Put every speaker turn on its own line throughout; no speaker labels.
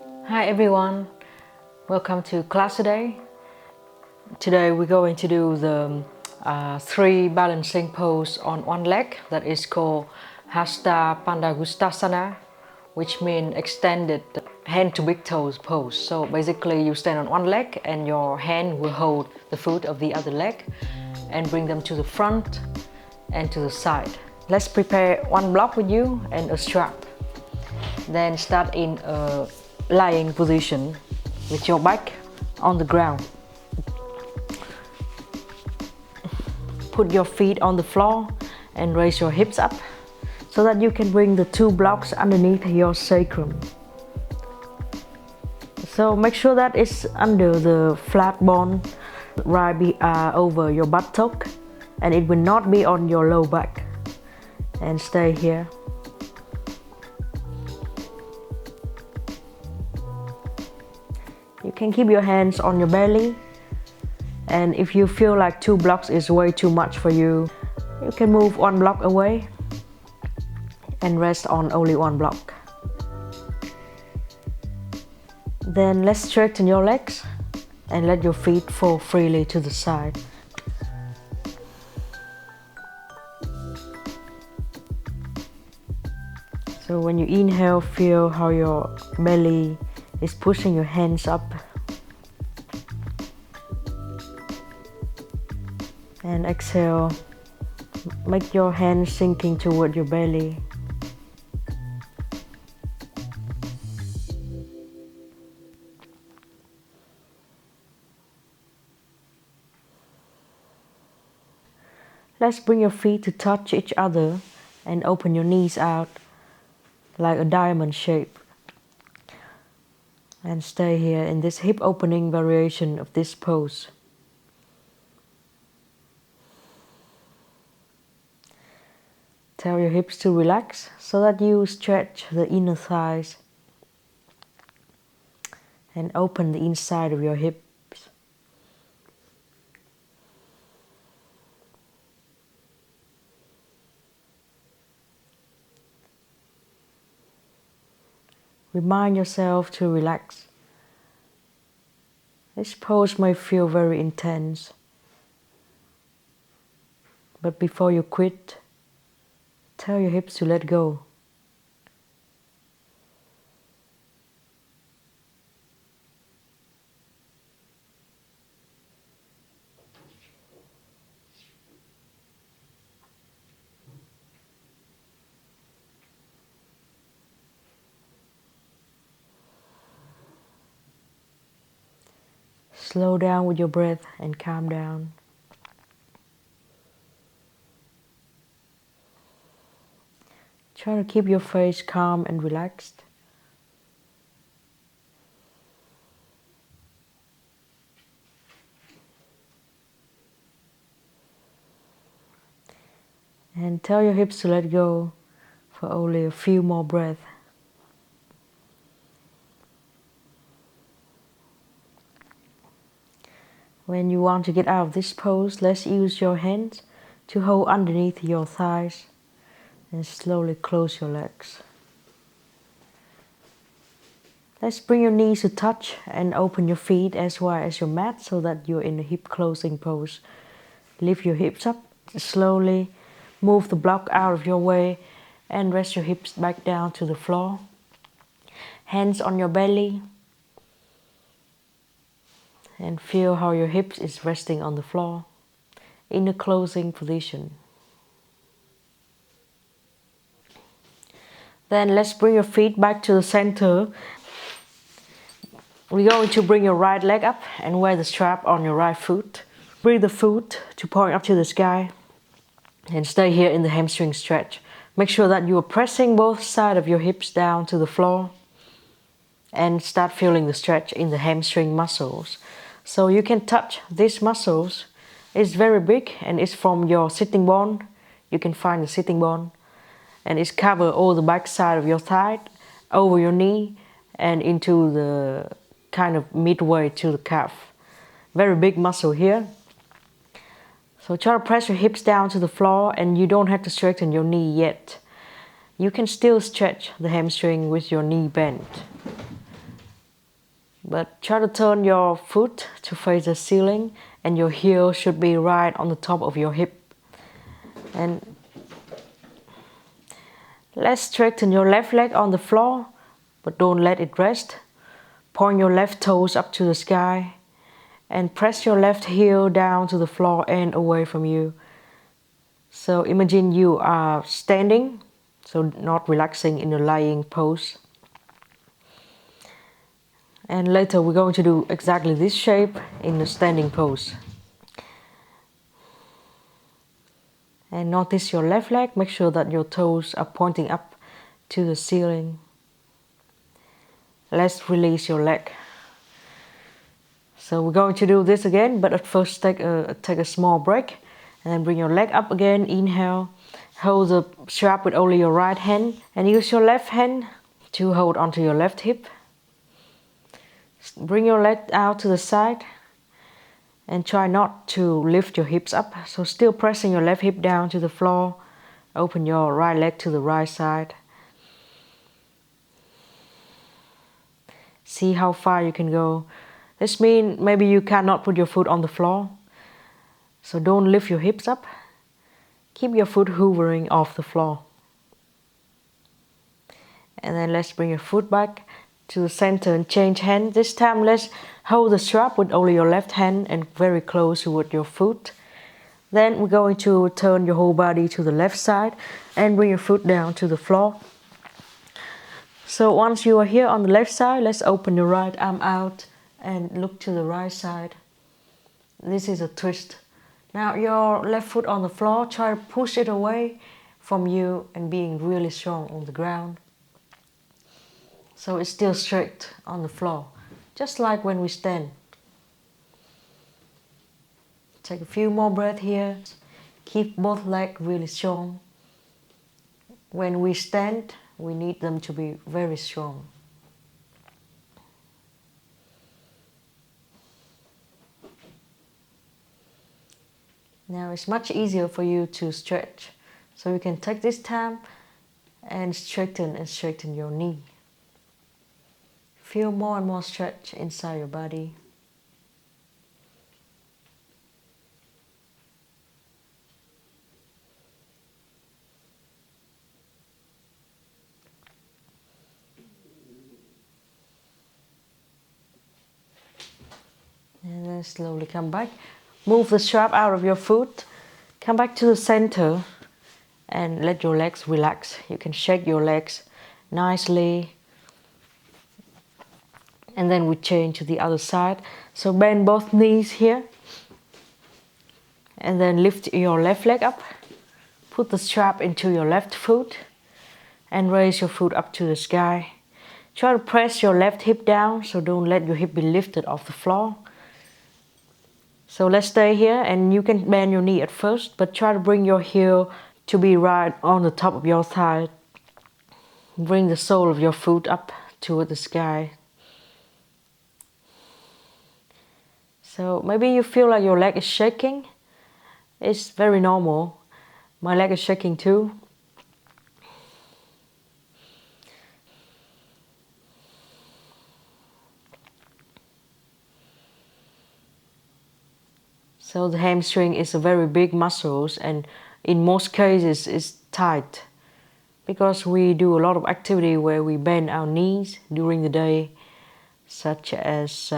Hi everyone, welcome to class today. Today we're going to do the 3 balancing pose on one leg that is called Hasta Padagustasana, which means extended hand to big toes pose. So basically you stand on one leg and your hand will hold the foot of the other leg and bring them to the front and to the side. Let's prepare one block with you and a strap. Then start in a lying position with your back on the ground. Put your feet on the floor and raise your hips up so that you can bring the 2 blocks underneath your sacrum. So make sure that it's under the flat bone right over your buttock, and it will not be on your low back. And stay here. You can keep your hands on your belly, and if you feel like 2 blocks is way too much for you, you can move 1 block away and rest on only 1 block. Then let's straighten your legs and let your feet fall freely to the side. So when you inhale, feel how your belly is pushing your hands up, and exhale, make your hands sinking toward your belly. Let's bring your feet to touch each other and open your knees out like a diamond shape. And stay here in this hip opening variation of this pose. Tell your hips to relax so that you stretch the inner thighs and open the inside of your hips. Remind yourself to relax. This pose may feel very intense, but before you quit, tell your hips to let go. Slow down with your breath and calm down. Try to keep your face calm and relaxed. And tell your hips to let go for only a few more breaths. When you want to get out of this pose, let's use your hands to hold underneath your thighs and slowly close your legs. Let's bring your knees to touch and open your feet as wide as your mat so that you're in a hip closing pose. Lift your hips up slowly, move the block out of your way and rest your hips back down to the floor. Hands on your belly. And feel how your hips is resting on the floor in a closing position. Then let's bring your feet back to the center. We're going to bring your right leg up and wear the strap on your right foot. Bring the foot to point up to the sky and stay here in the hamstring stretch. Make sure that you are pressing both sides of your hips down to the floor and start feeling the stretch in the hamstring muscles. So you can touch these muscles. It's very big and it's from your sitting bone. You can find the sitting bone. And it's cover all the back side of your thigh, over your knee and into the kind of midway to the calf. Very big muscle here. So try to press your hips down to the floor and you don't have to straighten your knee yet. You can still stretch the hamstring with your knee bent. But try to turn your foot to face the ceiling, and your heel should be right on the top of your hip. And let's straighten your left leg on the floor, but don't let it rest. Point your left toes up to the sky and press your left heel down to the floor and away from you. So imagine you are standing, so not relaxing in a lying pose. And later we're going to do exactly this shape in the standing pose. And notice your left leg, make sure that your toes are pointing up to the ceiling. Let's release your leg. So we're going to do this again, but at first take a small break. And then bring your leg up again, inhale. Hold the strap with only your right hand and use your left hand to hold onto your left hip. Bring your leg out to the side and try not to lift your hips up. So still pressing your left hip down to the floor. Open your right leg to the right side. See how far you can go. This means maybe you cannot put your foot on the floor. So don't lift your hips up. Keep your foot hovering off the floor. And then let's bring your foot back to the center and change hand. This time let's hold the strap with only your left hand and very close with your foot. Then we're going to turn your whole body to the left side and bring your foot down to the floor. So once you are here on the left side, let's open your right arm out and look to the right side. This is a twist. Now your left foot on the floor, try to push it away from you and being really strong on the ground. So it's still straight on the floor, just like when we stand. Take a few more breaths here. Keep both legs really strong. When we stand, we need them to be very strong. Now it's much easier for you to stretch. So you can take this time and straighten your knee. Feel more and more stretch inside your body. And then slowly come back. Move the strap out of your foot. Come back to the center and let your legs relax. You can shake your legs nicely. And then we change to the other side. So bend both knees here. And then lift your left leg up. Put the strap into your left foot. And raise your foot up to the sky. Try to press your left hip down, so don't let your hip be lifted off the floor. So let's stay here, and you can bend your knee at first, but try to bring your heel to be right on the top of your thigh. Bring the sole of your foot up toward the sky. So maybe you feel like your leg is shaking. It's very normal. My leg is shaking too. So the hamstring is a very big muscle, and in most cases it's tight because we do a lot of activity where we bend our knees during the day, such as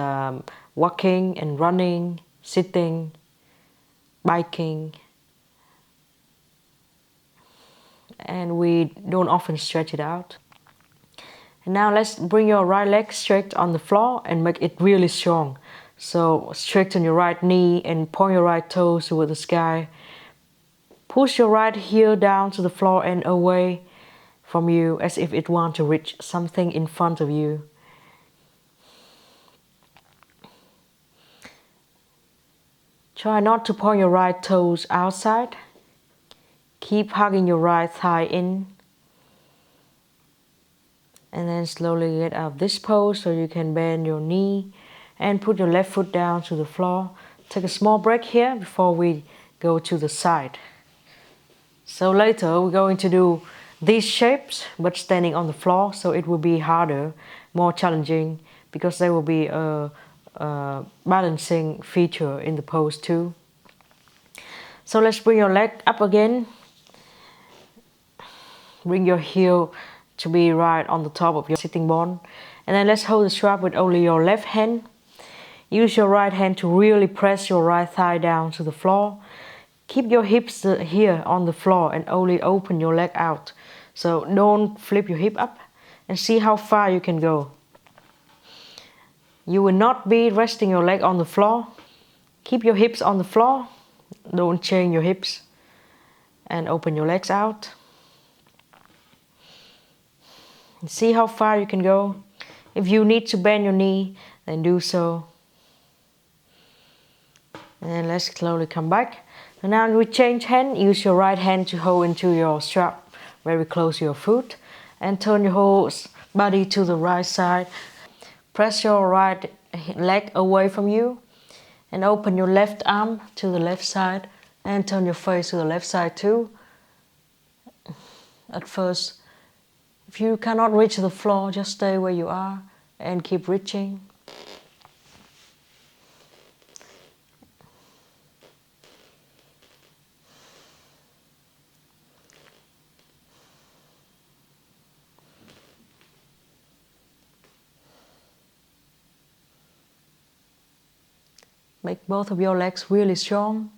walking and running, sitting, biking, and we don't often stretch it out. And now let's bring your right leg straight on the floor and make it really strong. So straighten your right knee and point your right toes toward the sky. Push your right heel down to the floor and away from you as if it wants to reach something in front of you. Try not to point your right toes outside. Keep hugging your right thigh in. And then slowly get out of this pose so you can bend your knee and put your left foot down to the floor. Take a small break here before we go to the side. So later we're going to do these shapes but standing on the floor, so it will be harder, more challenging. because there will be a balancing feature in the pose too. So let's bring your leg up again. Bring your heel to be right on the top of your sitting bone. And then let's hold the strap with only your left hand. Use your right hand to really press your right thigh down to the floor. Keep your hips here on the floor and only open your leg out. So don't flip your hip up, and see how far you can go. You will not be resting your leg on the floor. Keep your hips on the floor. Don't chain your hips. And open your legs out. And see how far you can go. If you need to bend your knee, then do so. And let's slowly come back. And now we change hand. Use your right hand to hold into your strap very close to your foot. And turn your whole body to the right side. Press your right leg away from you. And open your left arm to the left side. And turn your face to the left side too. At first, if you cannot reach the floor, just stay where you are and keep reaching. Make both of your legs really strong.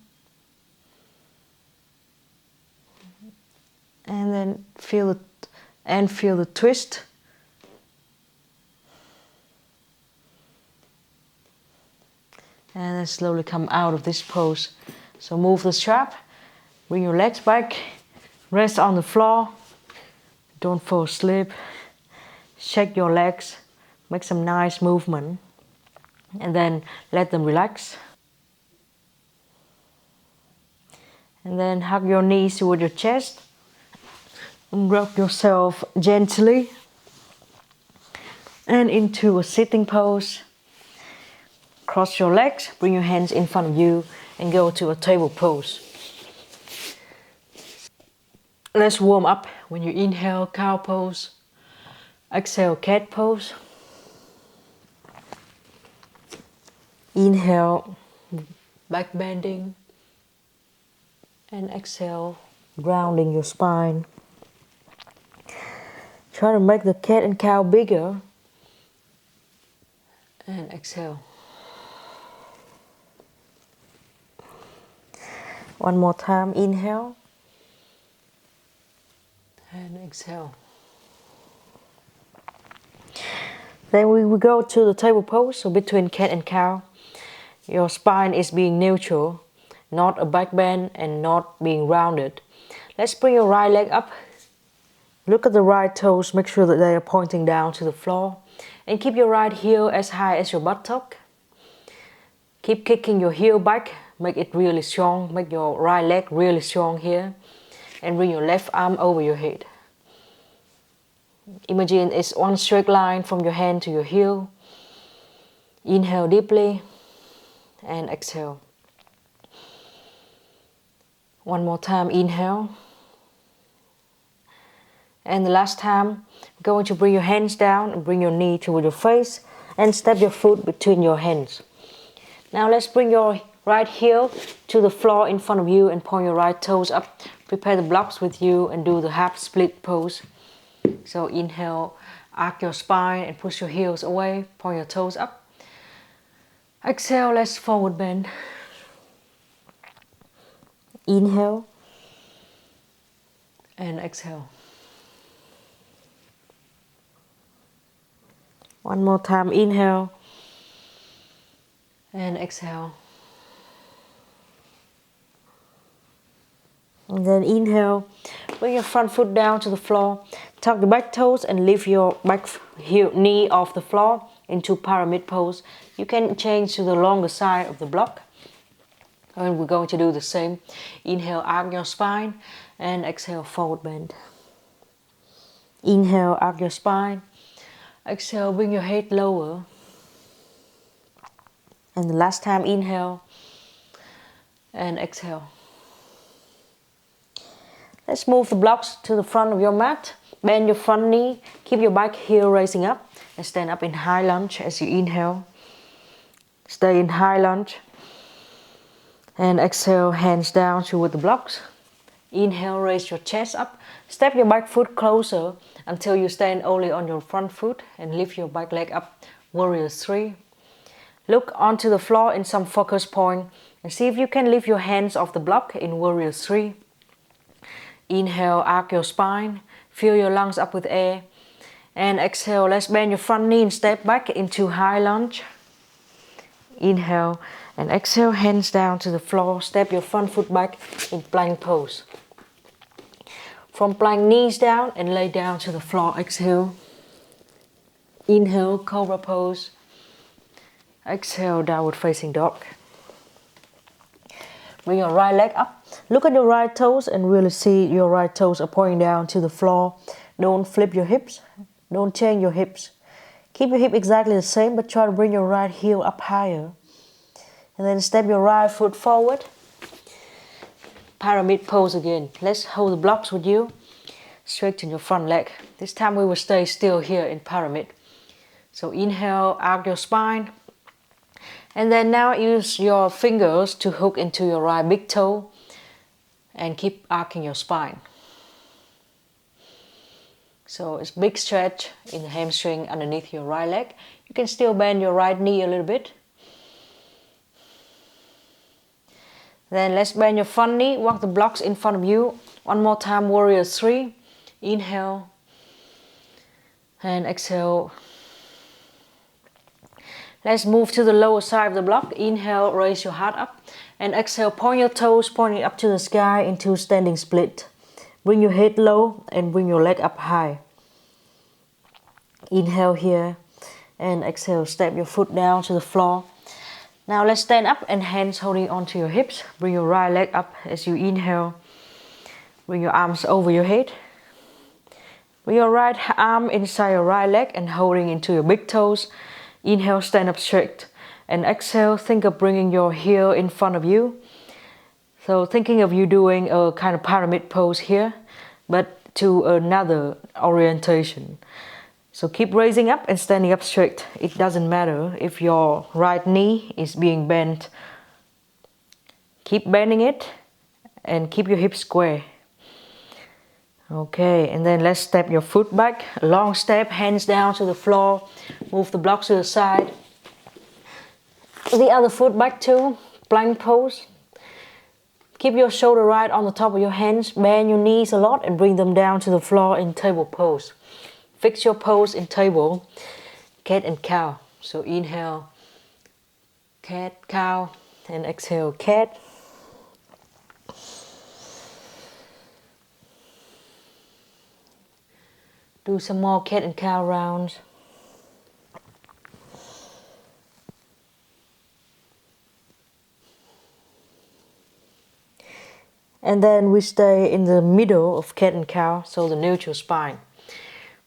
And then feel the twist. And then slowly come out of this pose. So move the strap, bring your legs back, rest on the floor, don't fall asleep. Shake your legs, make some nice movement, and then let them relax. And then hug your knees toward your chest. And rock yourself gently and into a sitting pose. Cross your legs, bring your hands in front of you and go to a table pose. Let's warm up. When you inhale, cow pose. Exhale, cat pose. Inhale, back bending. And exhale, grounding your spine. Try to make the cat and cow bigger. And exhale. One more time, inhale. And exhale. Then we will go to the table pose, so between cat and cow. Your spine is being neutral, not a back bend and not being rounded. Let's bring your right leg up. Look at the right toes, make sure that they are pointing down to the floor. And keep your right heel as high as your buttock. Keep kicking your heel back, make it really strong. Make your right leg really strong here. And bring your left arm over your head. Imagine it's one straight line from your hand to your heel. Inhale deeply and exhale. One more time, inhale. And the last time, going to bring your hands down and bring your knee toward your face and step your foot between your hands. Now let's bring your right heel to the floor in front of you and point your right toes up. Prepare the blocks with you and do the half split pose. So inhale, arc your spine and push your heels away, point your toes up. Exhale, let's forward bend. Inhale and exhale. One more time, inhale and exhale. And then inhale, bring your front foot down to the floor, tuck the back toes and lift your back knee off the floor into pyramid pose. You can change to the longer side of the block. And we're going to do the same. Inhale, arc your spine and exhale, forward bend. Inhale, arc your spine. Exhale, bring your head lower. And the last time, inhale and exhale. Let's move the blocks to the front of your mat. Bend your front knee, keep your back heel raising up and stand up in high lunge as you inhale. Stay in high lunge. And exhale, hands down toward the blocks. Inhale, raise your chest up. Step your back foot closer until you stand only on your front foot and lift your back leg up. Warrior 3. Look onto the floor in some focus point and see if you can lift your hands off the block in Warrior 3. Inhale, arc your spine. Fill your lungs up with air. And exhale, let's bend your front knee and step back into high lunge. Inhale and exhale, hands down to the floor. Step your front foot back in plank pose. From plank, knees down and lay down to the floor. Exhale. Inhale, cobra pose. Exhale, downward facing dog. Bring your right leg up. Look at your right toes and really see your right toes are pointing down to the floor. Don't flip your hips. Don't change your hips. Keep your hip exactly the same, but try to bring your right heel up higher. And then step your right foot forward. Pyramid pose again. Let's hold the blocks with you. Straighten your front leg. This time we will stay still here in pyramid. So inhale, arc your spine. And then now use your fingers to hook into your right big toe. And keep arcing your spine. So it's big stretch in the hamstring underneath your right leg. You can still bend your right knee a little bit. Then let's bend your front knee, walk the blocks in front of you. One more time, Warrior 3. Inhale. And exhale. Let's move to the lower side of the block. Inhale, raise your heart up. And exhale, point your toes pointing up to the sky into standing split. Bring your head low and bring your leg up high. Inhale here. And exhale, step your foot down to the floor. Now let's stand up and hands holding onto your hips. Bring your right leg up as you inhale. Bring your arms over your head. Bring your right arm inside your right leg and holding into your big toes. Inhale, stand up straight. And exhale, think of bringing your heel in front of you. So thinking of you doing a kind of pyramid pose here, but to another orientation. So keep raising up and standing up straight. It doesn't matter if your right knee is being bent. Keep bending it and keep your hips square. Okay, and then let's step your foot back. A long step, hands down to the floor. Move the blocks to the side. The other foot back too, plank pose. Keep your shoulder right on the top of your hands. Bend your knees a lot and bring them down to the floor in table pose. Fix your pose in table, cat and cow. So inhale, cat, cow, and exhale, cat. Do some more cat and cow rounds. And then we stay in the middle of cat and cow, so the neutral spine.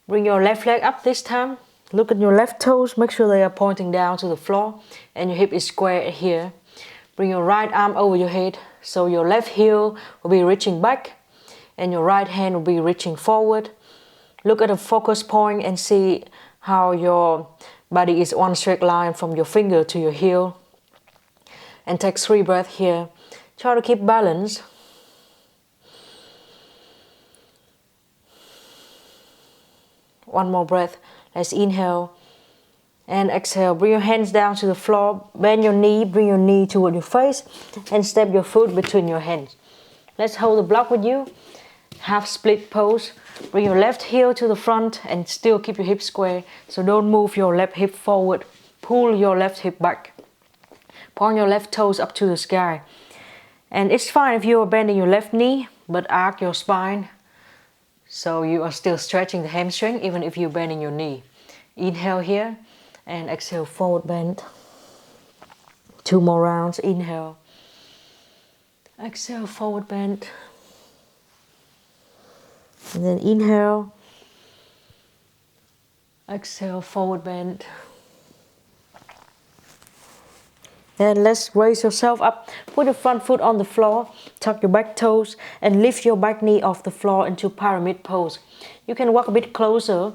Bring your left leg up this time. Look at your left toes, make sure they are pointing down to the floor and your hip is square here. Bring your right arm over your head, so your left heel will be reaching back and your right hand will be reaching forward. Look at a focus point and see how your body is one straight line from your finger to your heel. And take 3 breaths here. Try to keep balance. One more breath. Let's inhale and exhale. Bring your hands down to the floor. Bend your knee, bring your knee toward your face and step your foot between your hands. Let's hold the block with you. Half split pose. Bring your left heel to the front and still keep your hips square. So don't move your left hip forward. Pull your left hip back. Point your left toes up to the sky. And it's fine if you are bending your left knee, but arc your spine. So you are still stretching the hamstring even if you're bending your knee. Inhale here and exhale, forward bend. 2 more rounds. Inhale. Exhale, forward bend. And then inhale. Exhale, forward bend. Then let's raise yourself up. Put your front foot on the floor, tuck your back toes, and lift your back knee off the floor into pyramid pose. You can walk a bit closer,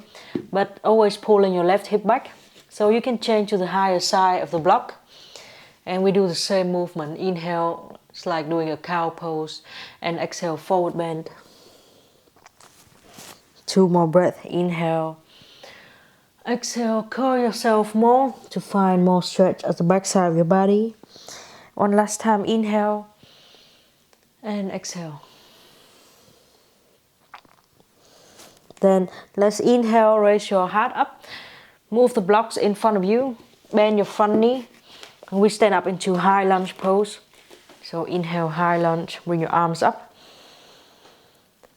but always pulling your left hip back. So you can change to the higher side of the block. And we do the same movement. Inhale, it's like doing a cow pose. And exhale, forward bend. 2 more breaths. Inhale. Exhale, curl yourself more to find more stretch at the back side of your body. One last time, inhale and exhale. Then let's inhale, raise your heart up. Move the blocks in front of you. Bend your front knee. And we stand up into high lunge pose. So inhale, high lunge, bring your arms up.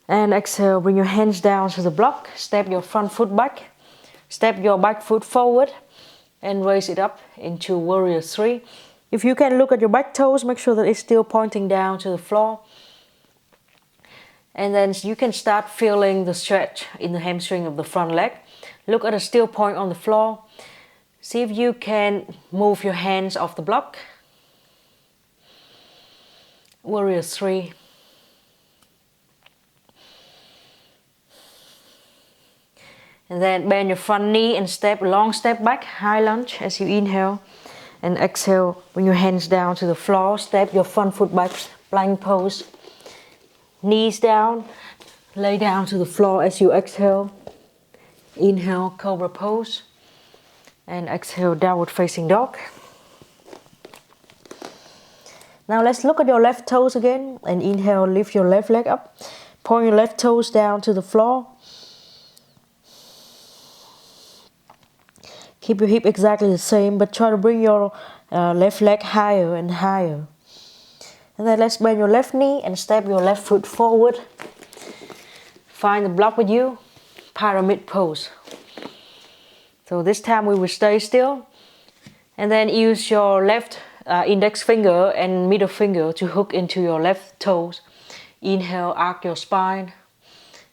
And exhale, bring your hands down to the block. Step your front foot back. Step your back foot forward and raise it up into warrior 3. If you can look at your back toes, make sure that it's still pointing down to the floor. And then you can start feeling the stretch in the hamstring of the front leg. Look at a still point on the floor. See if you can move your hands off the block. Warrior 3. And then bend your front knee and long step back, high lunge as you inhale. And exhale, bring your hands down to the floor, step your front foot back, plank pose. Knees down, lay down to the floor as you exhale. Inhale, cobra pose. And exhale, downward facing dog. Now let's look at your left toes again. And inhale, lift your left leg up. Point your left toes down to the floor. Keep your hip exactly the same, but try to bring your left leg higher and higher. And then let's bend your left knee and step your left foot forward. Find the block with you, pyramid pose. So this time we will stay still. And then use your left index finger and middle finger to hook into your left toes. Inhale, arc your spine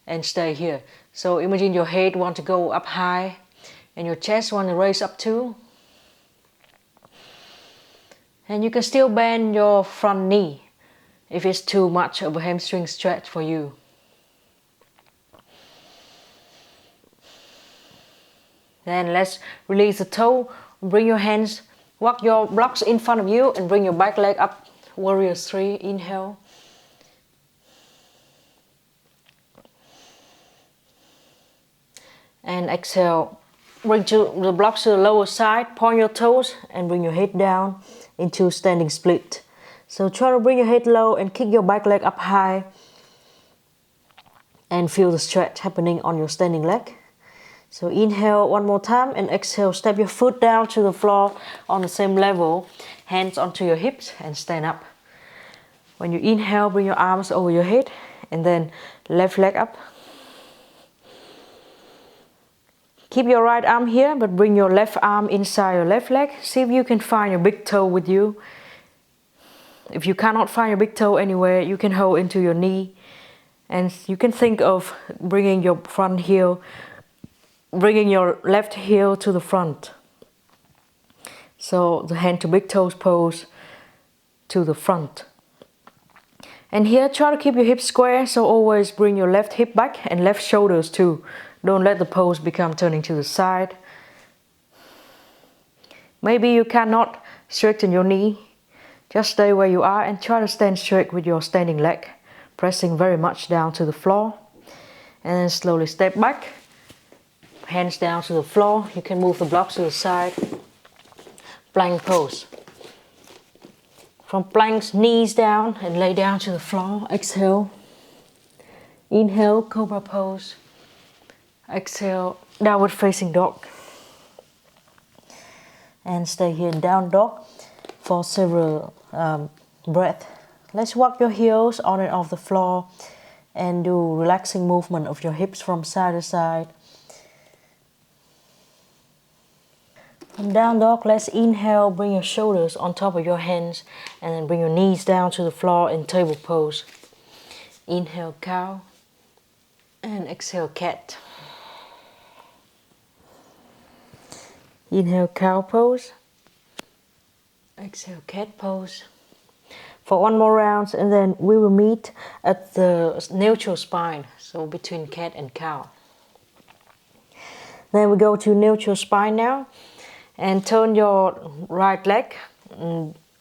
and stay here. So imagine your head want to go up high. And your chest want to raise up too. And you can still bend your front knee if it's too much of a hamstring stretch for you. Then let's release the toe. Bring your hands, walk your blocks in front of you and bring your back leg up. Warrior 3, inhale. And exhale. Bring the blocks to the lower side, point your toes and bring your head down into standing split. So try to bring your head low and kick your back leg up high. And feel the stretch happening on your standing leg. So inhale one more time and exhale, step your foot down to the floor on the same level. Hands onto your hips and stand up. When you inhale, bring your arms over your head and then left leg up. Keep your right arm here, but bring your left arm inside your left leg. See if you can find your big toe with you. If you cannot find your big toe anywhere, you can hold into your knee. And you can think of bringing your front heel, bringing your left heel to the front. So the hand to big toes pose to the front. And here, try to keep your hips square, so always bring your left hip back and left shoulders too. Don't let the pose become turning to the side. Maybe you cannot straighten your knee. Just stay where you are and try to stand straight with your standing leg, pressing very much down to the floor. And then slowly step back. Hands down to the floor. You can move the blocks to the side. Plank pose. From planks, knees down and lay down to the floor. Exhale. Inhale, cobra pose. Exhale, downward facing dog. And stay here in down dog for several breaths. Let's walk your heels on and off the floor and do relaxing movement of your hips from side to side. From down dog, let's inhale, bring your shoulders on top of your hands and then bring your knees down to the floor in table pose. Inhale, cow and exhale, cat. Inhale, cow pose. Exhale, cat pose. For one more round, and then we will meet at the neutral spine, so between cat and cow. Then we go to neutral spine now, and turn your right leg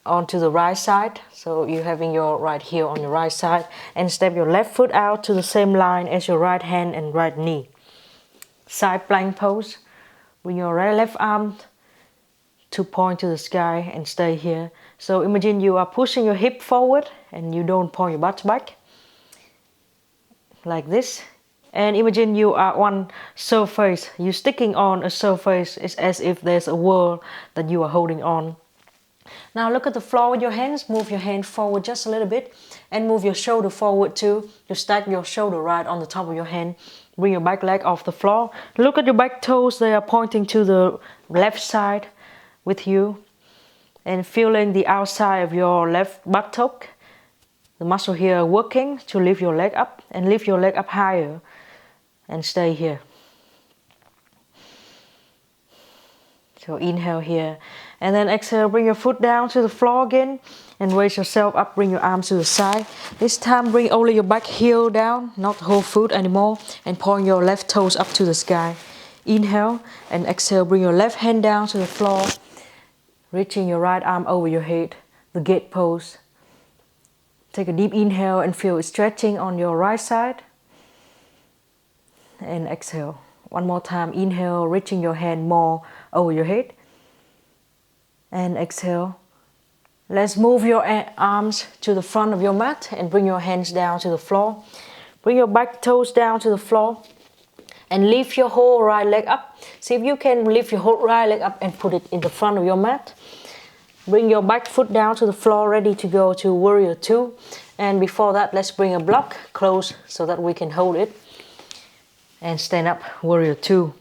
onto the right side. So you're having your right heel on your right side, and step your left foot out to the same line as your right hand and right knee. Side plank pose. Bring your right left arm to point to the sky and stay here. So imagine you are pushing your hip forward and you don't point your butt back. Like this. And imagine you are on surface. You're sticking on a surface. It's as if there's a wall that you are holding on. Now look at the floor with your hands. Move your hand forward just a little bit. And move your shoulder forward too. You stack your shoulder right on the top of your hand. Bring your back leg off the floor. Look at your back toes. They are pointing to the left side with you, and feeling the outside of your left buttock, the muscle here working to lift your leg up, and lift your leg up higher and stay here. So inhale here, and then exhale, bring your foot down to the floor again and raise yourself up. Bring your arms to the side. This time bring only your back heel down, not the whole foot anymore, and point your left toes up to the sky. Inhale and exhale, bring your left hand down to the floor, reaching your right arm over your head, the gate pose. Take a deep inhale and feel it stretching on your right side. And exhale. One more time, inhale, reaching your hand more over your head. And exhale. Let's move your arms to the front of your mat and bring your hands down to the floor. Bring your back toes down to the floor. And lift your whole right leg up. See if you can lift your whole right leg up and put it in the front of your mat. Bring your back foot down to the floor, ready to go to Warrior 2. And before that, let's bring a block close so that we can hold it. And stand up, Warrior 2.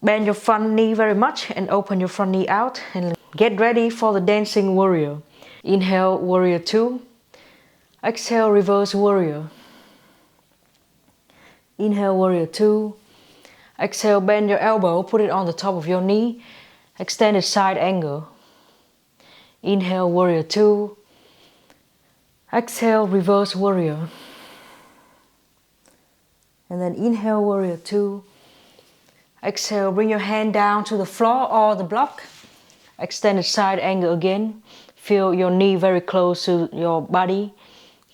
Bend your front knee very much and open your front knee out. And get ready for the dancing warrior. Inhale, Warrior 2. Exhale, reverse warrior. Inhale, Warrior 2. Exhale, bend your elbow, put it on the top of your knee. Extended side angle. Inhale, Warrior 2. Exhale, reverse warrior. And then inhale, Warrior 2. Exhale, bring your hand down to the floor or the block. Extended side angle again. Feel your knee very close to your body,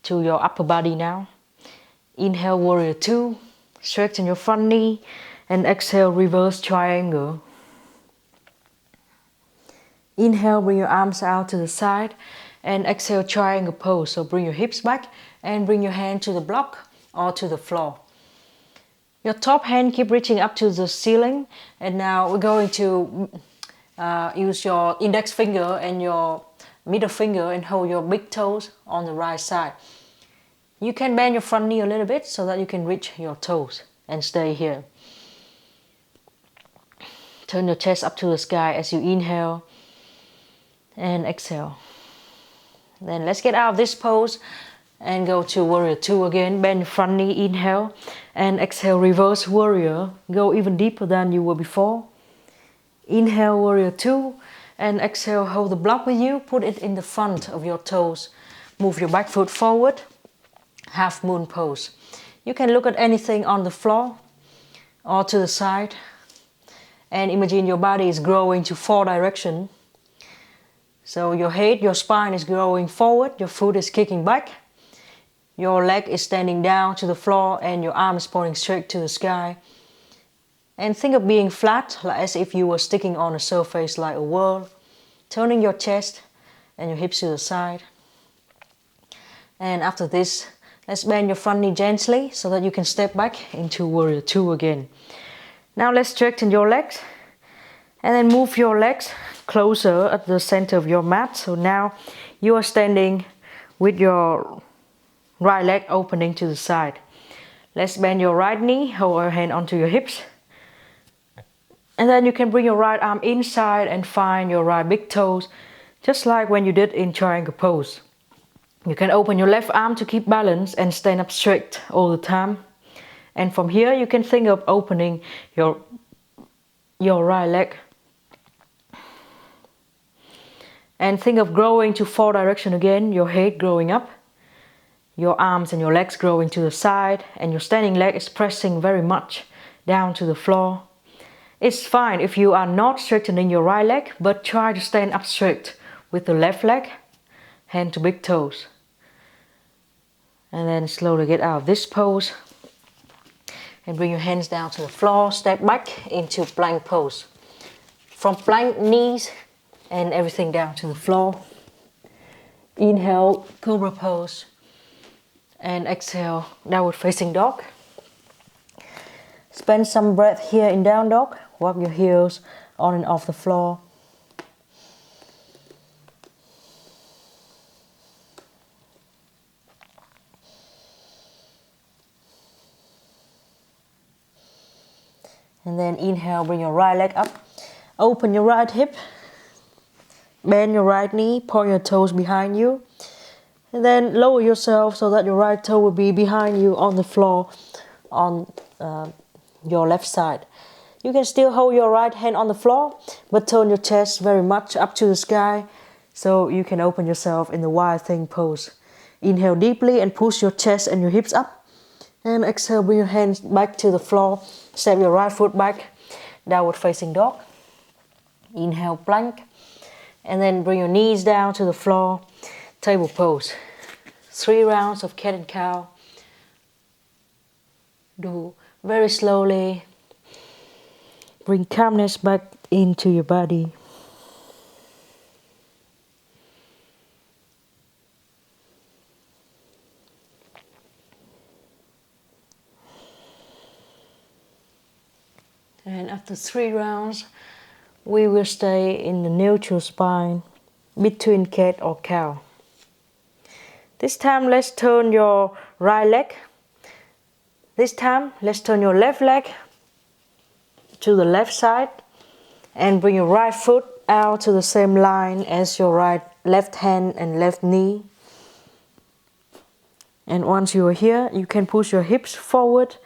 to your upper body now. Inhale, Warrior 2. Straighten your front knee and exhale, reverse triangle. Inhale, bring your arms out to the side and exhale, triangle pose. So bring your hips back and bring your hand to the block or to the floor. Your top hand keep reaching up to the ceiling, and now we're going to use your index finger and your middle finger and hold your big toes on the right side. You can bend your front knee a little bit so that you can reach your toes and stay here. Turn your chest up to the sky as you inhale and exhale. Then let's get out of this pose and go to Warrior 2 again. Bend your front knee, inhale and exhale, reverse warrior. Go even deeper than you were before. Inhale, Warrior 2 and exhale, hold the block with you. Put it in the front of your toes. Move your back foot forward. Half moon pose. You can look at anything on the floor or to the side and imagine your body is growing to 4 directions. So your head, your spine is growing forward, your foot is kicking back, your leg is standing down to the floor and your arm is pointing straight to the sky. And think of being flat, like as if you were sticking on a surface like a wall. Turning your chest and your hips to the side. And after this, let's bend your front knee gently so that you can step back into Warrior 2 again. Now let's straighten your legs and then move your legs closer at the center of your mat. So now you are standing with your right leg opening to the side. Let's bend your right knee, hold your hand onto your hips. And then you can bring your right arm inside and find your right big toes, just like when you did in triangle pose. You can open your left arm to keep balance and stand up straight all the time. And from here you can think of opening your right leg. And think of growing to 4 direction again, your head growing up, your arms and your legs growing to the side, and your standing leg is pressing very much down to the floor. It's fine if you are not straightening your right leg, but try to stand up straight with the left leg, hand to big toes. And then slowly get out of this pose. And bring your hands down to the floor, step back into plank pose. From plank, knees and everything down to the floor. Inhale, cobra pose. And exhale, downward facing dog. Spend some breath here in down dog. Walk your heels on and off the floor. And then inhale, bring your right leg up. Open your right hip. Bend your right knee, point your toes behind you. And then lower yourself so that your right toe will be behind you on the floor on your left side. You can still hold your right hand on the floor, but turn your chest very much up to the sky so you can open yourself in the wild thing pose. Inhale deeply and push your chest and your hips up. And exhale, bring your hands back to the floor. Step your right foot back, downward facing dog. Inhale, plank. And then bring your knees down to the floor, table pose. 3 rounds of cat and cow. Do very slowly. Bring calmness back into your body. And after 3 rounds, we will stay in the neutral spine between cat or cow. This time, let's turn your right leg. This time, let's turn your left leg to the left side and bring your right foot out to the same line as your left hand and left knee. And once you are here, you can push your hips forward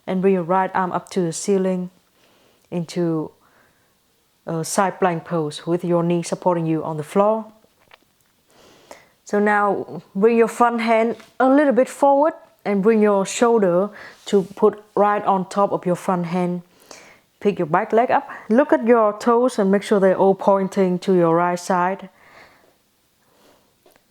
and bring your right arm up to the ceiling into a side plank pose with your knee supporting you on the floor. So now bring your front hand a little bit forward and bring your shoulder to put right on top of your front hand. Pick your back leg up. Look at your toes and make sure they're all pointing to your right side.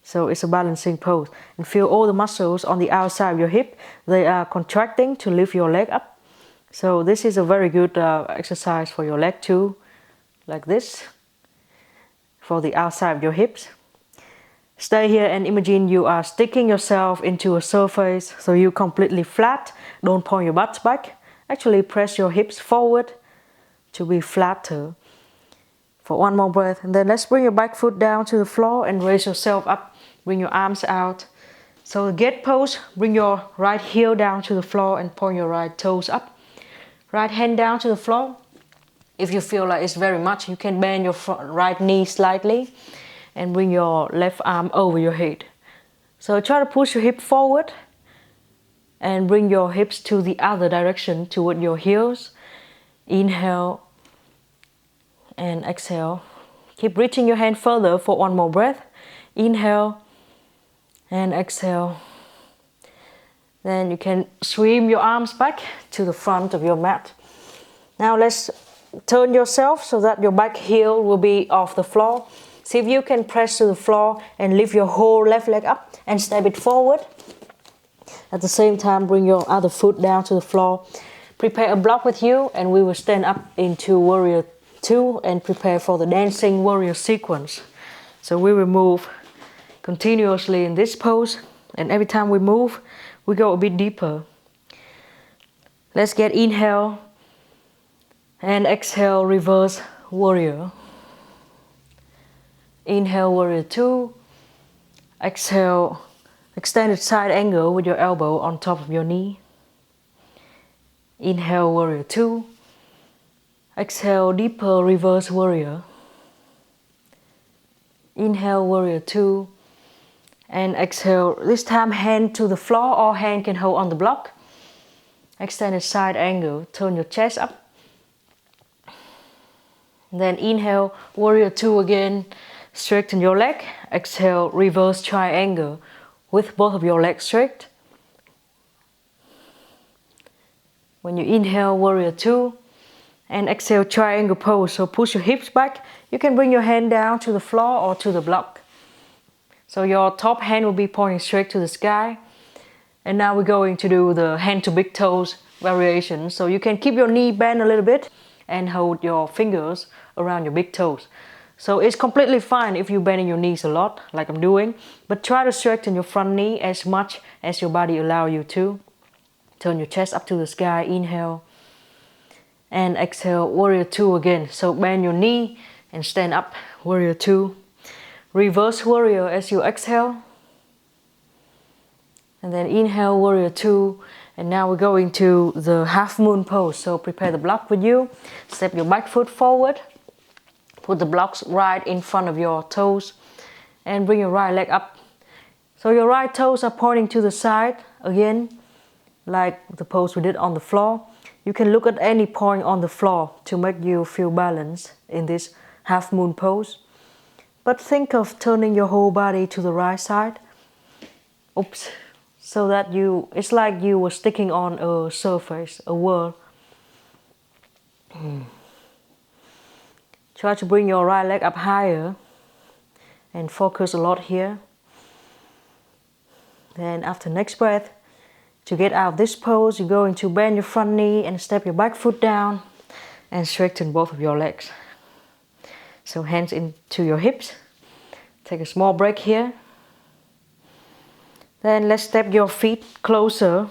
So it's a balancing pose. And feel all the muscles on the outside of your hip. They are contracting to lift your leg up. So this is a very good exercise for your leg too. Like this. For the outside of your hips. Stay here and imagine you are sticking yourself into a surface so you're completely flat. Don't point your butt back. Actually press your hips forward to be flatter. For 1 more breath. And then let's bring your back foot down to the floor and raise yourself up. Bring your arms out. So the gate pose, bring your right heel down to the floor and point your right toes up. Right hand down to the floor. If you feel like it's very much, you can bend your right knee slightly and bring your left arm over your head. So try to push your hip forward and bring your hips to the other direction toward your heels. Inhale and exhale. Keep reaching your hand further for 1 more breath. Inhale and exhale. Then you can swim your arms back to the front of your mat. Now let's turn yourself so that your back heel will be off the floor. See if you can press to the floor and lift your whole left leg up and step it forward. At the same time, bring your other foot down to the floor. Prepare a block with you and we will stand up into Warrior 2 and prepare for the dancing warrior sequence. So we will move continuously in this pose, and every time we move, we go a bit deeper. Let's get inhale and exhale, reverse warrior. Inhale, warrior 2. Exhale, extended side angle with your elbow on top of your knee. Inhale, warrior 2. Exhale, deeper reverse warrior. Inhale, warrior 2. And exhale, this time hand to the floor or hand can hold on the block. Extended side angle, turn your chest up. And then inhale, warrior 2 again. Straighten your leg. Exhale, reverse triangle with both of your legs straight. When you inhale, warrior two. And exhale, triangle pose. So push your hips back. You can bring your hand down to the floor or to the block. So your top hand will be pointing straight to the sky. And now we're going to do the hand to big toes variation. So you can keep your knee bent a little bit and hold your fingers around your big toes. So it's completely fine if you're bending your knees a lot, like I'm doing. But try to straighten your front knee as much as your body allows you to. Turn your chest up to the sky, inhale. And exhale, warrior two again. So bend your knee and stand up, warrior two. Reverse warrior as you exhale. And then inhale, warrior two. And now we're going to the half moon pose. So prepare the block with you. Step your back foot forward. Put the blocks right in front of your toes. And bring your right leg up. So your right toes are pointing to the side. Again, like the pose we did on the floor. You can look at any point on the floor to make you feel balanced in this half moon pose. But think of turning your whole body to the right side. Oops. So that it's like you were sticking on a surface, a wall. Try to bring your right leg up higher and focus a lot here. Then after next breath, to get out of this pose, you're going to bend your front knee and step your back foot down and straighten both of your legs. So hands into your hips. Take a small break here. Then let's step your feet closer,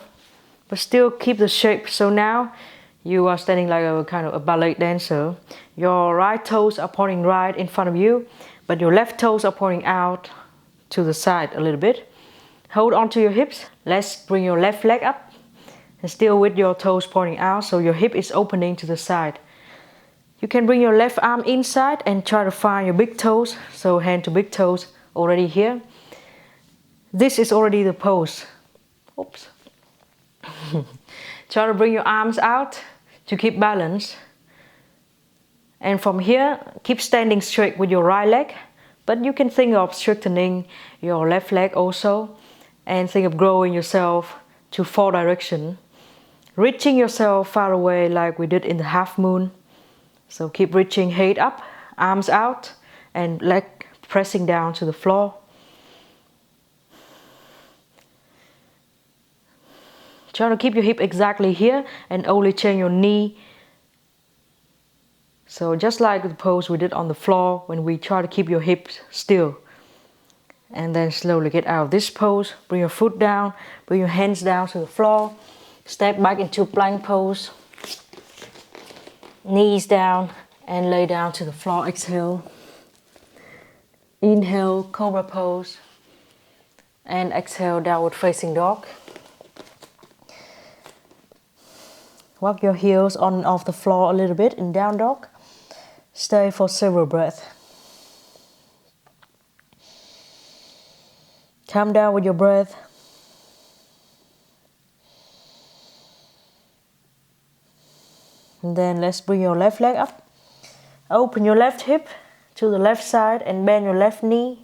but still keep the shape. So now you are standing like a kind of a ballet dancer. Your right toes are pointing right in front of you, but your left toes are pointing out to the side a little bit. Hold on to your hips. Let's bring your left leg up and still with your toes pointing out, so your hip is opening to the side. You can bring your left arm inside and try to find your big toes. So hand to big toes already here. This is already the pose. Oops. Try to bring your arms out to keep balance. And from here, keep standing straight with your right leg. But you can think of strengthening your left leg also. And think of growing yourself to 4 directions. Reaching yourself far away like we did in the half moon. So keep reaching head up, arms out, and leg pressing down to the floor. Try to keep your hip exactly here and only change your knee. So just like the pose we did on the floor when we try to keep your hips still. And then slowly get out of this pose. Bring your foot down, bring your hands down to the floor. Step back into plank pose. Knees down and lay down to the floor. Exhale. Inhale, cobra pose. And exhale, downward facing dog. Walk your heels on and off the floor a little bit in down dog. Stay for several breaths. Calm down with your breath. And then let's bring your left leg up. Open your left hip to the left side and bend your left knee.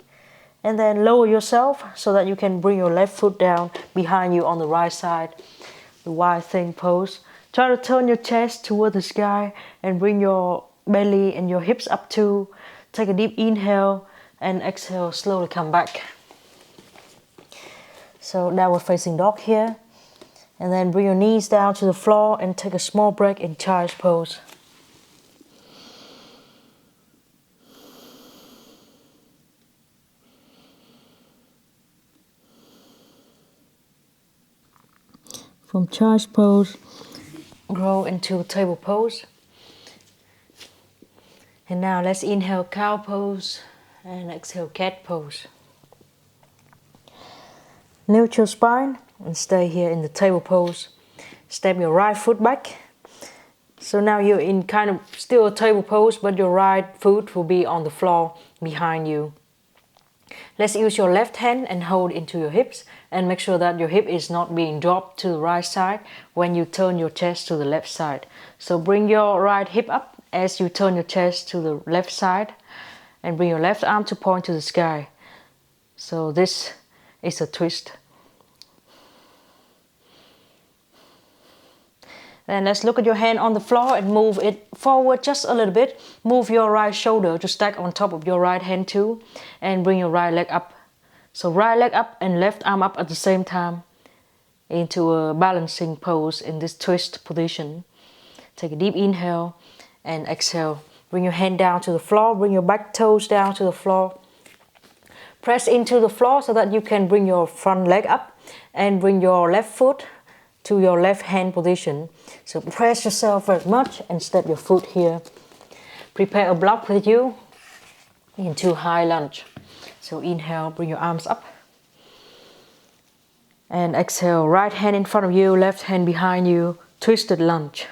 And then lower yourself so that you can bring your left foot down behind you on the right side. The wide thing pose. Try to turn your chest toward the sky and bring your belly and your hips up too. Take a deep inhale and exhale, slowly come back. So downward facing dog here. And then bring your knees down to the floor and take a small break in child's pose. From child's pose, grow into table pose. And now let's inhale cow pose and exhale cat pose. Neutral spine and stay here in the table pose. Step your right foot back. So now you're in kind of still a table pose, but your right foot will be on the floor behind you. Let's use your left hand and hold into your hips and make sure that your hip is not being dropped to the right side when you turn your chest to the left side. So bring your right hip up as you turn your chest to the left side and bring your left arm to point to the sky. So this is a twist. Then let's look at your hand on the floor and move it forward just a little bit. Move your right shoulder to stack on top of your right hand too, and bring your right leg up. So right leg up and left arm up at the same time into a balancing pose in this twist position. Take a deep inhale and exhale. Bring your hand down to the floor, bring your back toes down to the floor. Press into the floor so that you can bring your front leg up and bring your left foot to your left hand position. So press yourself very much and step your foot here. Prepare a block with you into high lunge. So inhale, bring your arms up. And exhale, right hand in front of you, left hand behind you, twisted lunge.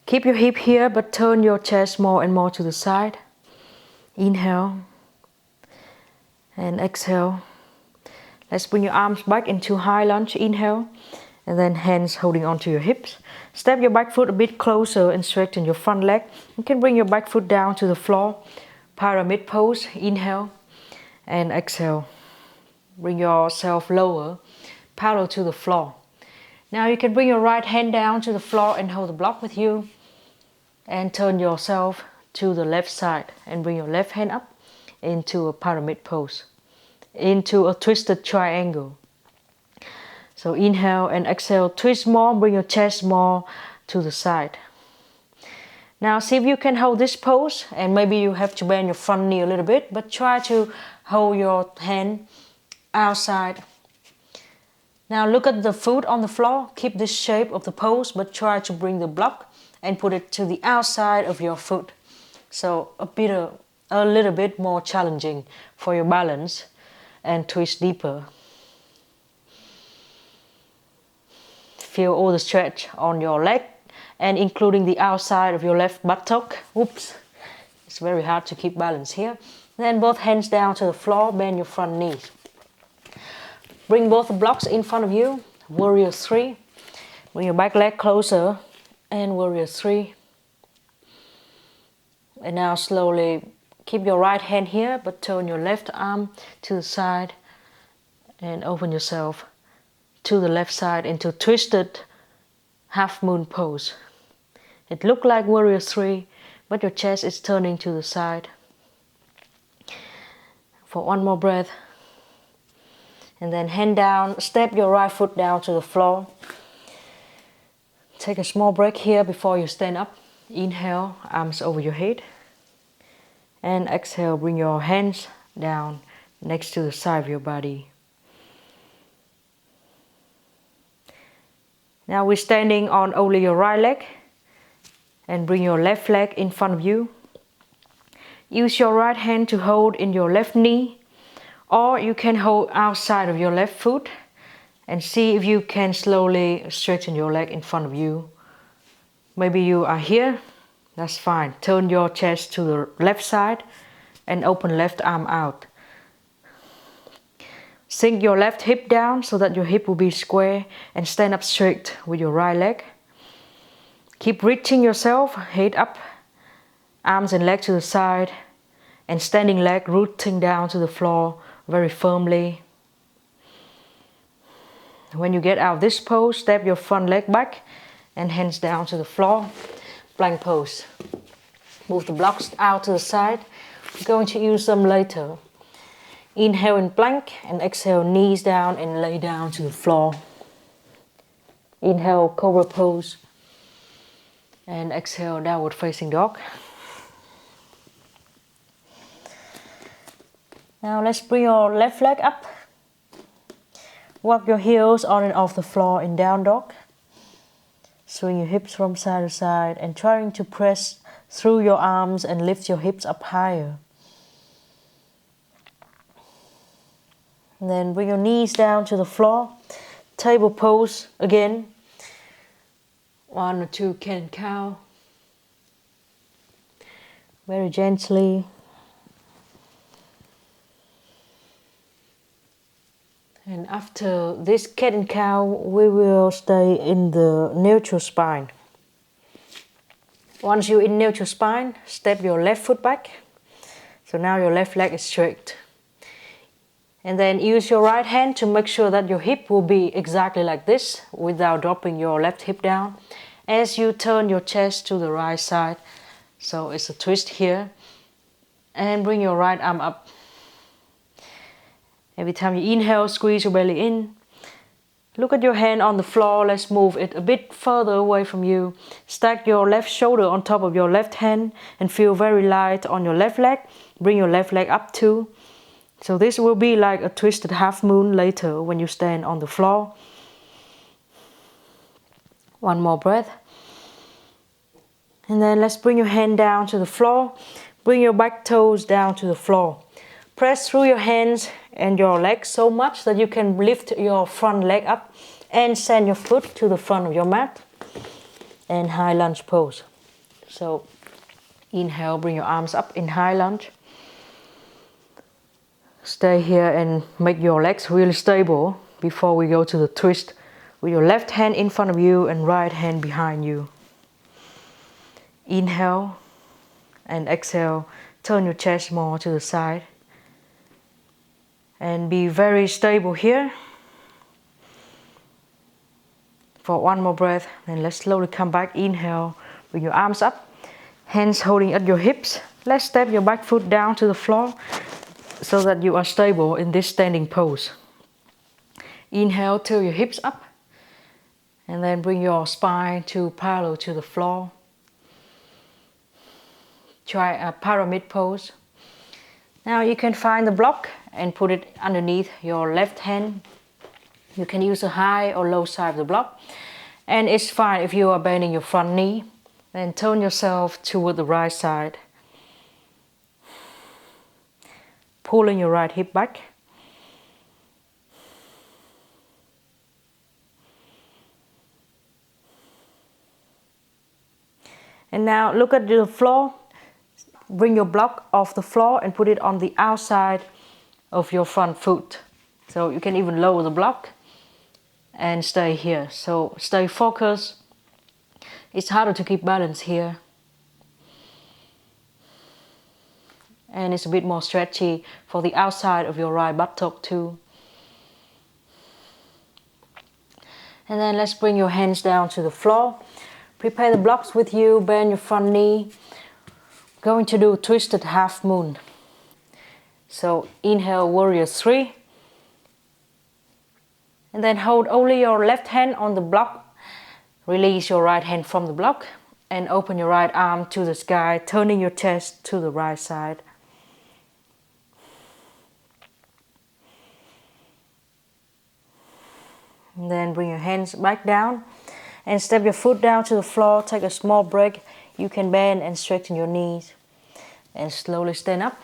Keep your hip here, but turn your chest more and more to the side. Inhale. And exhale. Let's bring your arms back into high lunge. Inhale. And then hands holding onto your hips. Step your back foot a bit closer and straighten your front leg. You can bring your back foot down to the floor. Pyramid pose. Inhale. And exhale. Bring yourself lower, parallel to the floor. Now you can bring your right hand down to the floor and hold the block with you. And turn yourself to the left side and bring your left hand up into a pyramid pose, into a twisted triangle. So inhale and exhale, twist more, bring your chest more to the side. Now see if you can hold this pose, and maybe you have to bend your front knee a little bit, but try to hold your hand outside. Now look at the foot on the floor, keep this shape of the pose, but try to bring the block and put it to the outside of your foot. So a little bit more challenging for your balance, and twist deeper. Feel all the stretch on your leg and including the outside of your left buttock. Oops, it's very hard to keep balance here. Then both hands down to the floor, bend your front knees. Bring both the blocks in front of you, warrior 3. Bring your back leg closer and warrior 3. And now slowly keep your right hand here, but turn your left arm to the side and open yourself to the left side into twisted half moon pose. It looks like warrior 3, but your chest is turning to the side. For one more breath. And then hand down, step your right foot down to the floor. Take a small break here before you stand up. Inhale, arms over your head. And exhale, bring your hands down next to the side of your body. Now we're standing on only your right leg. And bring your left leg in front of you. Use your right hand to hold in your left knee. Or you can hold outside of your left foot. And see if you can slowly straighten your leg in front of you. Maybe you are here. That's fine. Turn your chest to the left side and open left arm out. Sink your left hip down so that your hip will be square and stand up straight with your right leg. Keep reaching yourself, head up, arms and leg to the side, and standing leg rooting down to the floor very firmly. When you get out of this pose, step your front leg back and hands down to the floor. Plank pose. Move the blocks out to the side. We're going to use them later. Inhale in plank and exhale, knees down and lay down to the floor. Inhale, cobra pose. And exhale, downward facing dog. Now let's bring your left leg up. Walk your heels on and off the floor in down dog. Swing your hips from side to side and trying to press through your arms and lift your hips up higher. And then bring your knees down to the floor. Table pose again. 1 or 2 cat and cow. Very gently. And after this cat and cow, we will stay in the neutral spine. Once you're in neutral spine, step your left foot back. So now your left leg is straight. And then use your right hand to make sure that your hip will be exactly like this without dropping your left hip down as you turn your chest to the right side. So it's a twist here. And bring your right arm up. Every time you inhale, squeeze your belly in. Look at your hand on the floor. Let's move it a bit further away from you. Stack your left shoulder on top of your left hand and feel very light on your left leg. Bring your left leg up too. So this will be like a twisted half moon later when you stand on the floor. One more breath. And then let's bring your hand down to the floor. Bring your back toes down to the floor. Press through your hands and your legs so much that you can lift your front leg up and send your foot to the front of your mat. And high lunge pose. So inhale, bring your arms up in high lunge. Stay here and make your legs really stable before we go to the twist with your left hand in front of you and right hand behind you. Inhale and exhale, turn your chest more to the side. And be very stable here. For one more breath, and let's slowly come back. Inhale, bring your arms up, hands holding at your hips. Let's step your back foot down to the floor so that you are stable in this standing pose. Inhale, tilt your hips up, and then bring your spine to parallel to the floor. Try a pyramid pose. Now you can find the block and put it underneath your left hand. You can use the high or low side of the block. And it's fine if you are bending your front knee. Then turn yourself toward the right side. Pulling your right hip back. And now look at the floor. Bring your block off the floor and put it on the outside of your front foot. So you can even lower the block and stay here. So stay focused. It's harder to keep balance here. And it's a bit more stretchy for the outside of your right buttock too. And then let's bring your hands down to the floor. Prepare the blocks with you, bend your front knee. Going to do twisted half moon. So inhale, warrior 3. And then hold only your left hand on the block. Release your right hand from the block. And open your right arm to the sky, turning your chest to the right side. And then bring your hands back down. And step your foot down to the floor. Take a small break. You can bend and straighten your knees. And slowly stand up.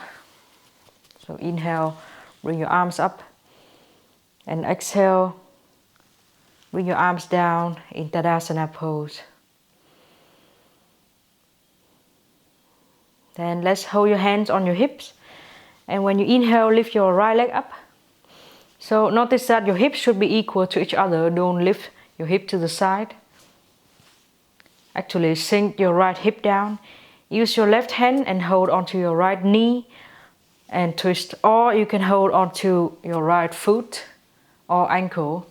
So inhale, bring your arms up. And exhale, bring your arms down in Tadasana pose. Then let's hold your hands on your hips. And when you inhale, lift your right leg up. So notice that your hips should be equal to each other. Don't lift your hip to the side. Actually sink your right hip down. Use your left hand and hold onto your right knee and twist. Or you can hold onto your right foot or ankle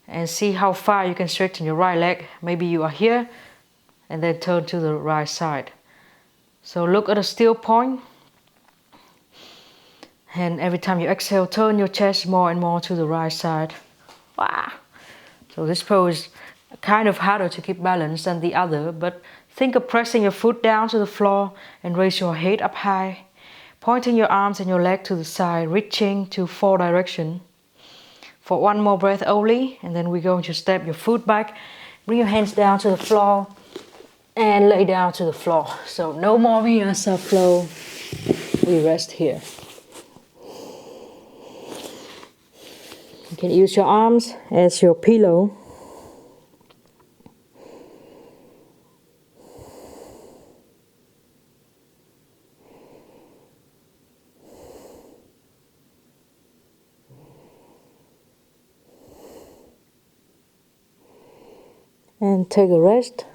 and see how far you can straighten your right leg. Maybe you are here and then turn to the right side. So look at a still point. And every time you exhale, turn your chest more and more to the right side. Wow. So this pose is kind of harder to keep balance than the other, but think of pressing your foot down to the floor and raise your head up high, pointing your arms and your leg to the side, reaching to 4 directions. For one more breath only, and then we're going to step your foot back, bring your hands down to the floor, and lay down to the floor. So no more Vinyasa flow, we rest here. You can use your arms as your pillow. And take a rest.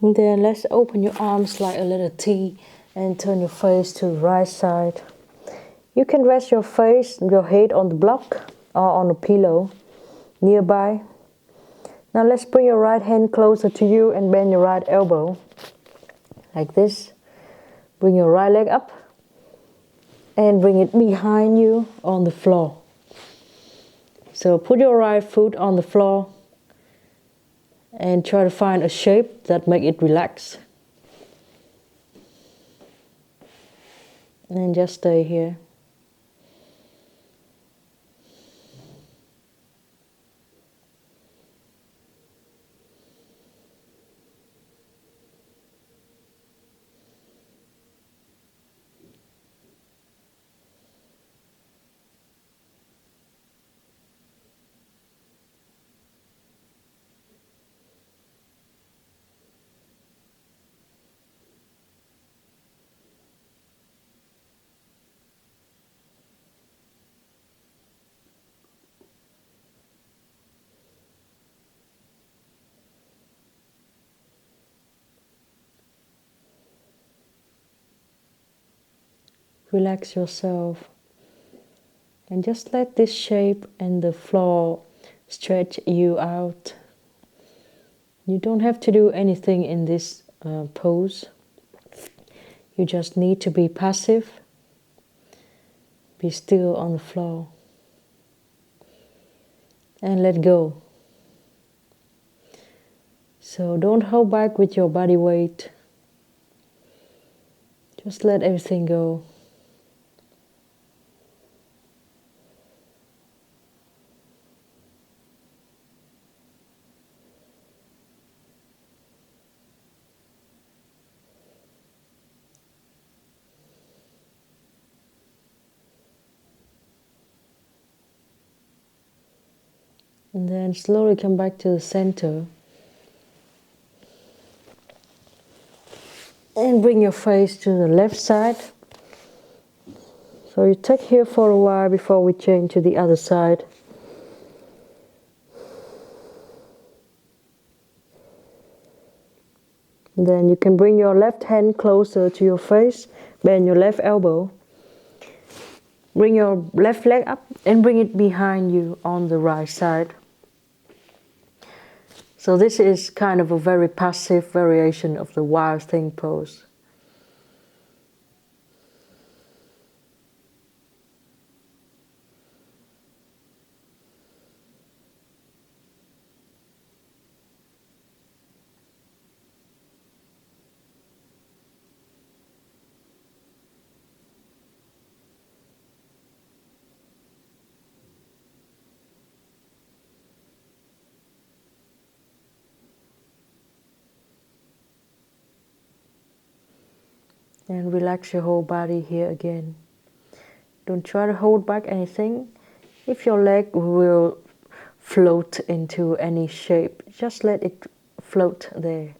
And then let's open your arms like a little T and turn your face to the right side. You can rest your face, your head on the block or on a pillow nearby. Now let's bring your right hand closer to you and bend your right elbow like this. Bring your right leg up and bring it behind you on the floor. So put your right foot on the floor and try to find a shape that make it relax. And just stay here. Relax yourself and just let this shape and the floor stretch you out. You don't have to do anything in this pose. You just need to be passive, be still on the floor, and let go. So don't hold back with your body weight. Just let everything go. And then slowly come back to the center. And bring your face to the left side. So you take here for a while before we change to the other side. And then you can bring your left hand closer to your face, bend your left elbow. Bring your left leg up and bring it behind you on the right side. So this is kind of a very passive variation of the wild thing pose. And relax your whole body here again. Don't try to hold back anything. If your leg will float into any shape, just let it float there.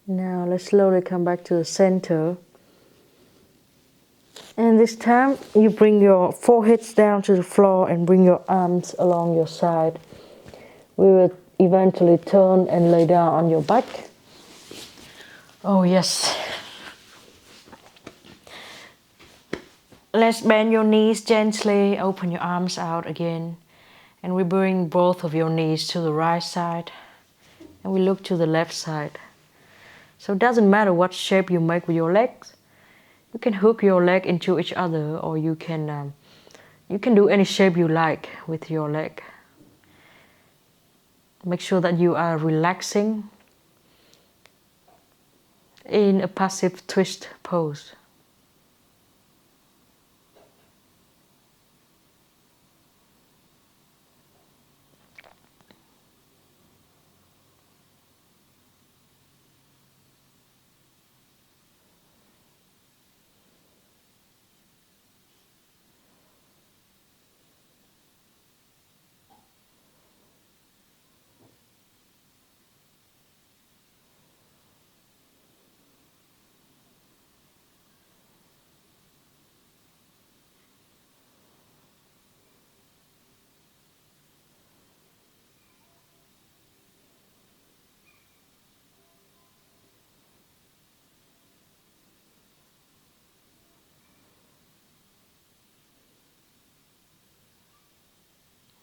Now let's slowly come back to the center. And this time you bring your foreheads down to the floor and bring your arms along your side. We will eventually turn and lay down on your back. Oh yes. Let's bend your knees gently, open your arms out again. And we bring both of your knees to the right side. And we look to the left side. So it doesn't matter what shape you make with your legs. You can hook your leg into each other, or you can do any shape you like with your leg. Make sure that you are relaxing in a passive twist pose.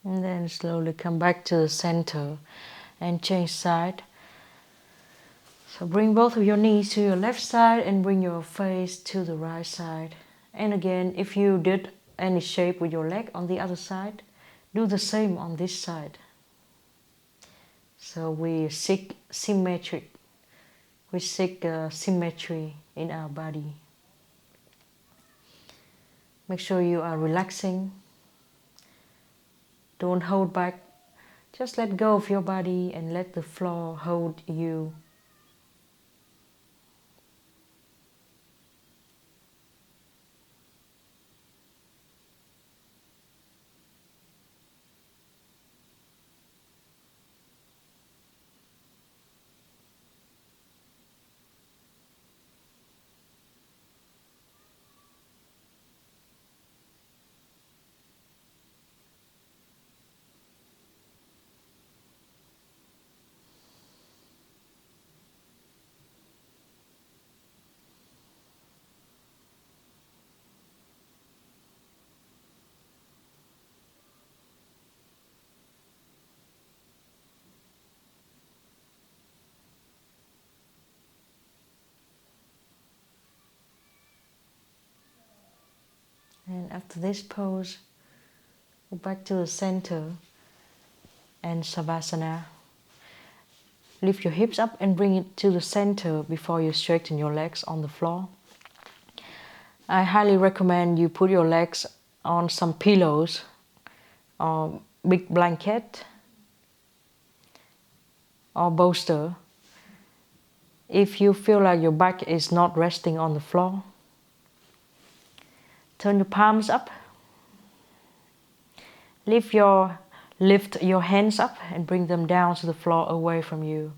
And then slowly come back to the center and change side. So bring both of your knees to your left side and bring your face to the right side. And again, if you did any shape with your leg on the other side, do the same on this side. So we seek symmetry. We seek symmetry in our body. Make sure you are relaxing. Don't hold back. Just let go of your body and let the floor hold you. And after this pose, go back to the center and Savasana. Lift your hips up and bring it to the center before you straighten your legs on the floor. I highly recommend you put your legs on some pillows or big blanket or bolster. If you feel like your back is not resting on the floor, turn your palms up. Lift your hands up and bring them down to the floor away from you.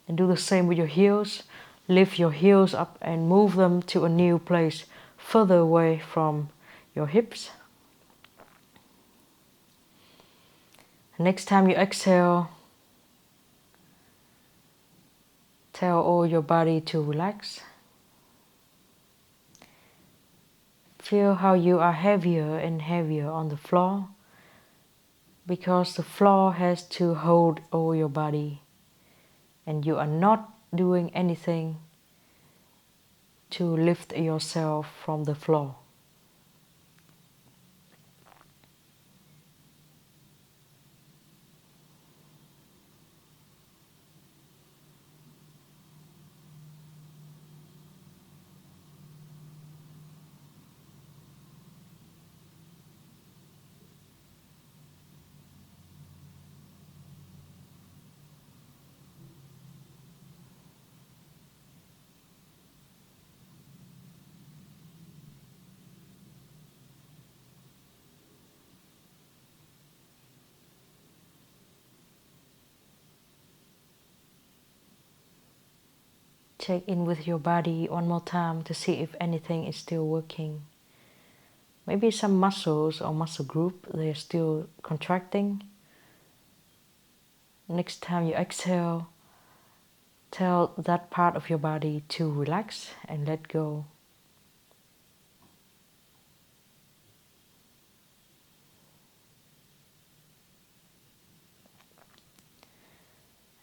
And do the same with your heels. Lift your heels up and move them to a new place further away from your hips. Next time you exhale, tell all your body to relax. Feel how you are heavier and heavier on the floor, because the floor has to hold all your body and you are not doing anything to lift yourself from the floor. Check in with your body one more time to see if anything is still working. Maybe some muscles or muscle group, they are still contracting. Next time you exhale, tell that part of your body to relax and let go.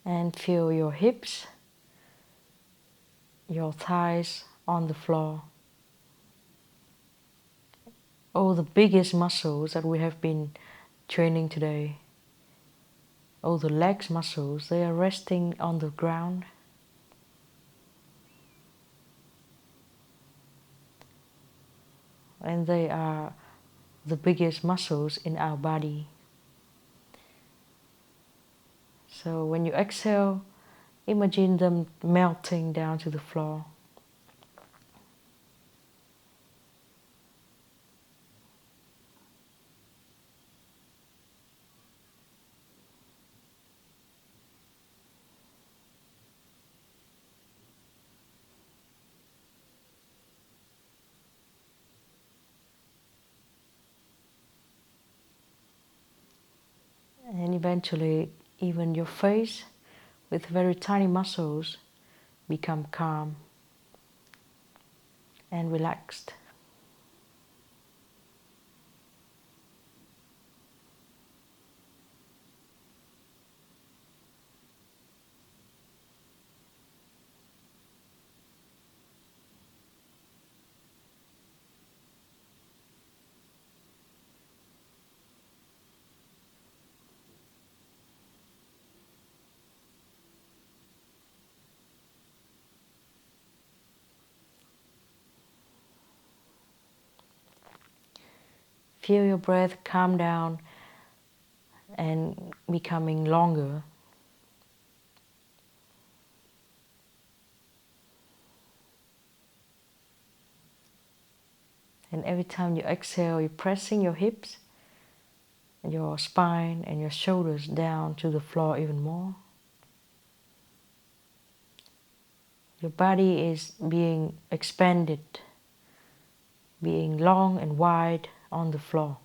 And feel your hips, your thighs on the floor. All the biggest muscles that we have been training today, all the legs muscles, they are resting on the ground. and they are the biggest muscles in our body. So when you exhale, imagine them melting down to the floor. And eventually, even your face, with very tiny muscles, become calm and relaxed. Feel your breath calm down and becoming longer. And every time you exhale, you're pressing your hips, your spine and your shoulders down to the floor even more. Your body is being expanded, being long and wide on the floor.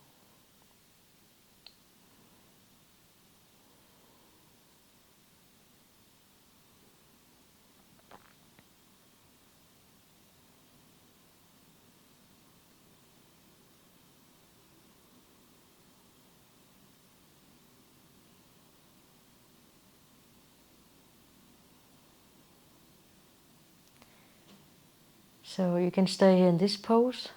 So you can stay here in this pose,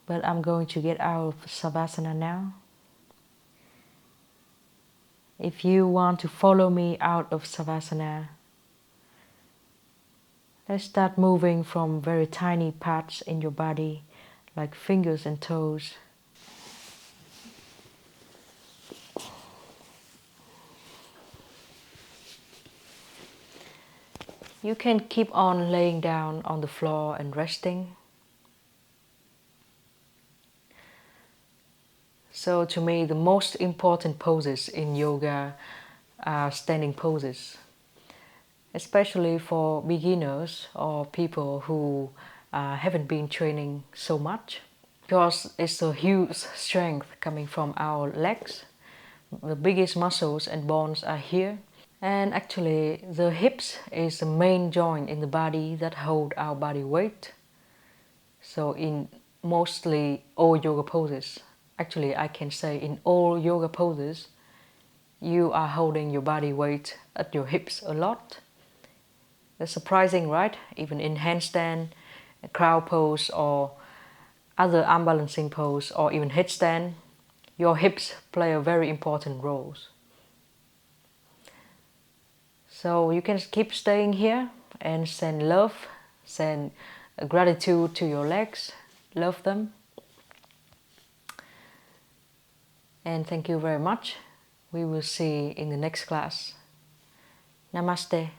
but I'm going to get out of Savasana now. If you want to follow me out of Savasana, let's start moving from very tiny parts in your body, like fingers and toes. You can keep on laying down on the floor and resting. So to me, the most important poses in yoga are standing poses, especially for beginners or people who haven't been training so much, because it's a huge strength coming from our legs. The biggest muscles and bones are here. And actually, the hips is the main joint in the body that hold our body weight. So in mostly all yoga poses, actually I can say in all yoga poses, you are holding your body weight at your hips a lot. That's surprising, right? Even in handstand, crow pose or other arm balancing pose or even headstand, your hips play a very important role. So you can keep staying here and send love, send gratitude to your legs, love them. And thank you very much. We will see in the next class. Namaste.